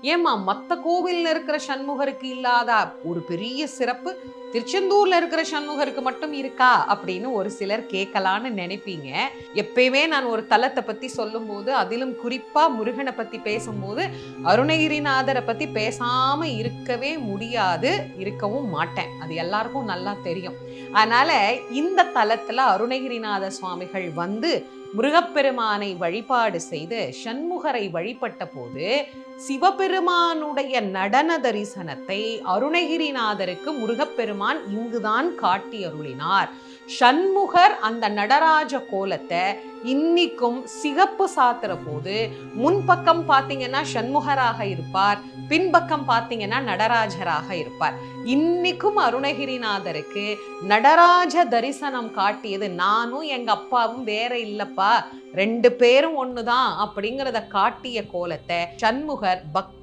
ஏம்மா மத்த கோவில்ல இருக்கிற சண்முகருக்கு இல்லாத ஒரு பெரிய சிறப்பு திருச்செந்தூர்ல இருக்கிற சண்முகருக்கு மட்டும் இருக்கா அப்படின்னு ஒரு சிலர் கேட்கலான்னு நினைப்பீங்க. எப்பயுமே நான் ஒரு தலத்தை பத்தி சொல்லும்போது, அதிலும் குறிப்பா முருகனை பத்தி பேசும்போது, அருணகிரிநாதரை பத்தி பேசாம இருக்கவே முடியாது, இருக்கவும் மாட்டேன். அது எல்லாருக்கும் நல்லா தெரியும். அதனால இந்த தலத்துல அருணகிரிநாத சுவாமிகள் வந்து முருகப்பெருமானை வழிபாடு செய்து சண்முகரை வழிபட்ட போது சிவபெருமானுடைய நடன தரிசனத்தை அருணகிரிநாதருக்கு முருகப்பெருமான் இங்குதான் காட்டி அருளினார். சண்முகர் அந்த நடராஜ கோலத்தை இன்னிக்கும் சிகப்பு சாத்துற போது முன்பக்கம் பார்த்தீங்கன்னா சண்முகராக இருப்பார், பின்பக்கம் பார்த்தீங்கன்னா நடராஜராக இருப்பார். இன்னிக்கும் அருணகிரிநாதருக்கு நடராஜ தரிசனம் காட்டியது நானும் எங்க அப்பாவும் வேற இல்லப்பா, ரெண்டு பேரும் ஒண்ணுதான் அப்படிங்கிறத காட்டிய கோலத்தை சண்முகர் பக்தர்